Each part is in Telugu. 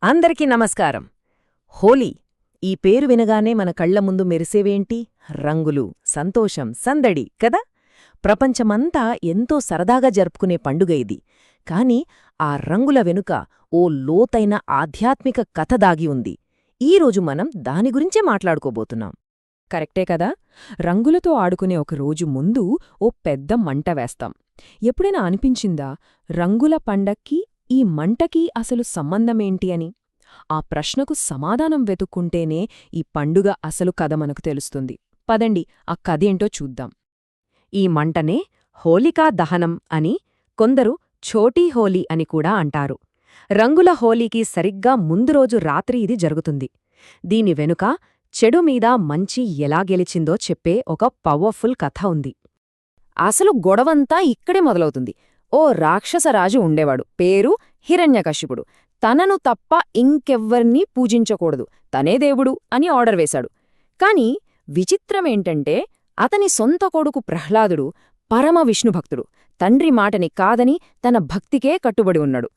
అందరికీ నమస్కారం. హోలీ ఈ పేరు వినగానే మన కళ్ల ముందు మెరిసేవేంటి? రంగులు, సంతోషం, సందడి కదా? ప్రపంచమంతా ఎంతో సరదాగా జరుపుకునే పండుగ ఇది. కాని ఆ రంగుల వెనుక ఓ లోతైన ఆధ్యాత్మిక కథ దాగి ఉంది. ఈరోజు మనం దాని గురించే మాట్లాడుకోబోతున్నాం. కరెక్టే కదా. రంగులతో ఆడుకునే ఒక రోజు ముందు ఓ పెద్ద మంట వేస్తాం. ఎప్పుడైనా అనిపించిందా రంగుల పండక్కి ఈ మంటకి అసలు సంబంధమేంటి అని? ఆ ప్రశ్నకు సమాధానం వెతుక్కుంటేనే ఈ పండుగ అసలు కథ మనకు తెలుస్తుంది. పదండి ఆ కథేంటో చూద్దాం. ఈ మంటనే హోలికా దహనం అని, కొందరు ఛోటీ హోలీ అని కూడా అంటారు. రంగుల హోలీకి సరిగ్గా ముందు రోజు రాత్రి ఇది జరుగుతుంది. దీని వెనుక చెడు మీద మంచి ఎలా గెలిచిందో చెప్పే ఒక పవర్ఫుల్ కథ ఉంది. అసలు గొడవంతా ఇక్కడే మొదలవుతుంది. ఓ రాక్షసరాజు ఉండేవాడు, పేరు హిరణ్యకశిపుడు. తనను తప్ప ఇంకెవ్వర్నీ పూజించకూడదు, తనే దేవుడు అని ఆర్డర్ వేశాడు. కాని విచిత్రమేంటంటే అతని సొంత కొడుకు ప్రహ్లాదుడు పరమ విష్ణుభక్తుడు. తండ్రి మాటని కాదని తన భక్తికే కట్టుబడి ఉన్నాడు.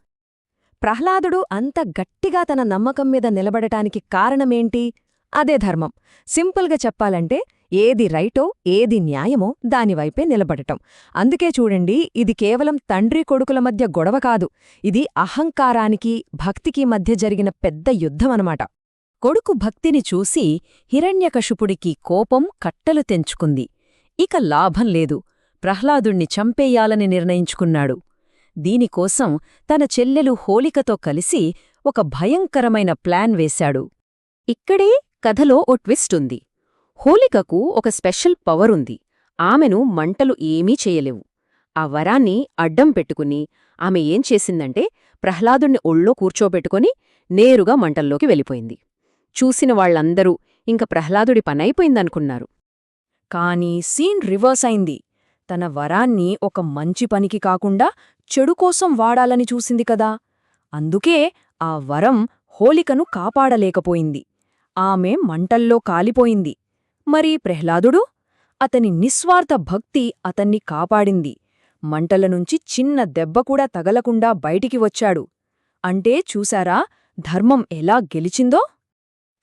ప్రహ్లాదుడు అంత గట్టిగా తన నమ్మకం మీద నిలబడటానికి కారణమేంటి? అదే ధర్మం. సింపుల్గా చెప్పాలంటే ఏది రైటో, ఏది న్యాయమో దానివైపే నిలబడటం. అందుకే చూడండి, ఇది కేవలం తండ్రి కొడుకుల మధ్య గొడవ కాదు, ఇది అహంకారానికి, భక్తికి మధ్య జరిగిన పెద్ద యుద్ధమనమాట. కొడుకు భక్తిని చూసి హిరణ్యకశిపుడికి కోపం కట్టలు తెంచుకుంది. ఇక లాభం లేదు, ప్రహ్లాదుణ్ణి చంపేయాలని నిర్ణయించుకున్నాడు. దీనికోసం తన చెల్లెలు హోలికతో కలిసి ఒక భయంకరమైన ప్లాన్ వేశాడు. ఇక్కడే కథలో ఓ ట్విస్ట్ ఉంది. హోలికకు ఒక స్పెషల్ పవర్ ఉంది. ఆమెను మంటలు ఏమీ చేయలేవు. ఆ వరాన్ని అడ్డం పెట్టుకుని ఆమె ఏం చేసిందంటే ప్రహ్లాదుణ్ణి ఒళ్ళో కూర్చోబెట్టుకుని నేరుగా మంటల్లోకి వెళ్ళిపోయింది. చూసిన వాళ్లందరూ ఇంక ప్రహ్లాదుడి పనైపోయిందనుకున్నారు. కాని సీన్ రివర్స్ అయింది. తన వరాన్ని ఒక మంచి పనికి కాకుండా చెడుకోసం వాడాలని చూసింది కదా. అందుకే ఆ వరం హోలికను కాపాడలేకపోయింది. ఆమె మంటల్లో కాలిపోయింది. మరి ప్రహ్లాదుడు? అతని నిస్వార్థ భక్తి అతన్ని కాపాడింది. మంటలనుంచి చిన్న దెబ్బకూడా తగలకుండా బయటికి వచ్చాడు. అంటే చూశారా ధర్మం ఎలా గెలిచిందో?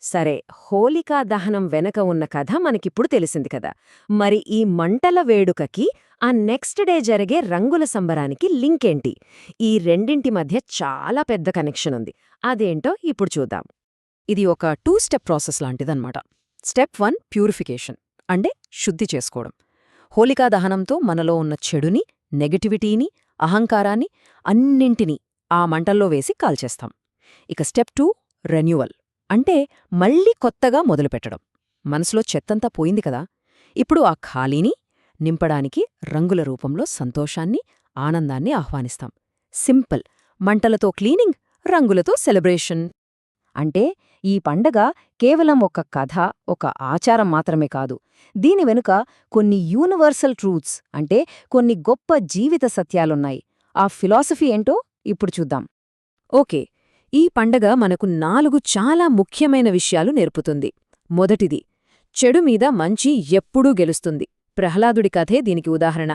సరే, హోలికా దహనం వెనక ఉన్న కథ మనకిప్పుడు తెలిసింది కదా. మరి ఈ మంటల వేడుకకి, ఆ నెక్స్ట్ డే జరిగే రంగుల సంబరానికి లింకేంటి? ఈ రెండింటి మధ్య చాలా పెద్ద కనెక్షన్ ఉంది. అదేంటో ఇప్పుడు చూద్దాం. ఇది ఒక 2 స్టెప్ ప్రాసెస్ లాంటిదన్నమాట. స్టెప్ 1 ప్యూరిఫికేషన్, అంటే శుద్ధి చేసుకోవడం. హోలికా దహనంతో మనలో ఉన్న చెడుని, నెగటివిటీని, అహంకారాన్ని అన్నింటినీ ఆ మంటల్లో వేసి కాల్చేస్తాం. ఇక స్టెప్ 2 రెన్యువల్, అంటే మళ్లీ కొత్తగా మొదలుపెట్టడం. మనసులో చెత్తంతా పోయింది కదా, ఇప్పుడు ఆ ఖాళీని నింపడానికి రంగుల రూపంలో సంతోషాన్ని, ఆనందాన్ని ఆహ్వానిస్తాం. సింపుల్. మంటలతో క్లీనింగ్, రంగులతో సెలబ్రేషన్. అంటే ఈ పండగ కేవలం ఒక కథ, ఒక ఆచారం మాత్రమే కాదు. దీని వెనుక కొన్ని యూనివర్సల్ ట్రూత్స్, అంటే కొన్ని గొప్ప జీవిత సత్యాలున్నాయి. ఆ ఫిలాసఫీ ఏంటో ఇప్పుడు చూద్దాం. ఓకే, ఈ పండగ మనకు 4 చాలా ముఖ్యమైన విషయాలు నేర్పుతుంది. మొదటిది, చెడు మీద మంచి ఎప్పుడూ గెలుస్తుంది. ప్రహ్లాదుడి కథే దీనికి ఉదాహరణ.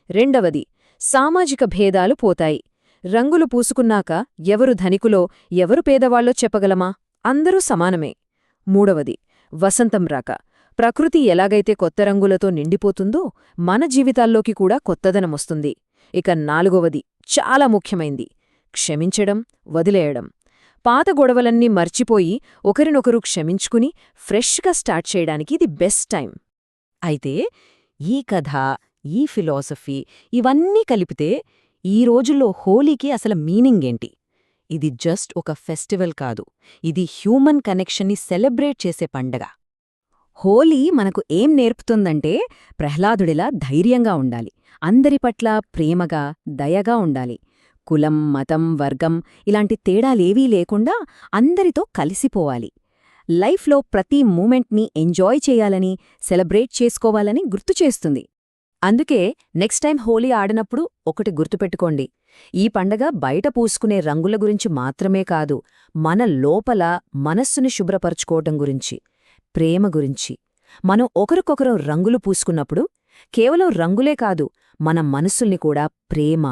రెండవది, సామాజిక భేదాలు పోతాయి. రంగులు పూసుకున్నాక ఎవరు ధనికులో, ఎవరు పేదవాళ్లో చెప్పగలమా? అందరూ సమానమే. మూడవది, వసంతం రాక. ప్రకృతి ఎలాగైతే కొత్త రంగులతో నిండిపోతుందో మన జీవితాల్లోకి కూడా కొత్తదనమొస్తుంది. ఇక నాలుగవది, చాలా ముఖ్యమైంది, క్షమించడం, వదిలేయడం. పాత గొడవలన్నీ మర్చిపోయి ఒకరినొకరు క్షమించుకుని ఫ్రెష్గా స్టార్ట్ చేయడానికి ఇది బెస్ట్ టైం. అయితే ఈ కథ, ఈ ఫిలాసఫీ ఇవన్నీ కలిపితే ఈ రోజుల్లో హోలీకి అసలు మీనింగేంటి? ఇది జస్ట్ ఒక ఫెస్టివల్ కాదు, ఇది హ్యూమన్ కనెక్షన్ని సెలబ్రేట్ చేసే పండగ. హోలీ మనకు ఏం నేర్పుతుందంటే ప్రహ్లాదుడిలా ధైర్యంగా ఉండాలి, అందరి పట్ల ప్రేమగా, దయగా ఉండాలి. కులం, మతం, వర్గం ఇలాంటి తేడాలేవీ లేకుండా అందరితో కలిసిపోవాలి. లైఫ్లో ప్రతి మూమెంట్ని ఎంజాయ్ చేయాలని, సెలబ్రేట్ చేసుకోవాలని గుర్తుచేస్తుంది. అందుకే నెక్స్ట్ టైం హోలీ ఆడినప్పుడు ఒకటి గుర్తుపెట్టుకోండి, ఈ పండగ బయట పూసుకునే రంగుల గురించి మాత్రమే కాదు, మన లోపల మనస్సుని శుభ్రపరుచుకోవటం గురించి, ప్రేమ గురించి. మనం ఒకరికొకరు రంగులు పూసుకున్నప్పుడు కేవలం రంగులే కాదు, మన మనస్సుల్ని కూడా ప్రేమ,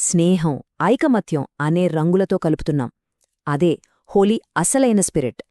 స్నేహం, ఐకమత్యం అనే రంగులతో కలుపుతున్నాం. అదే హోలీ అసలైన స్పిరిట్.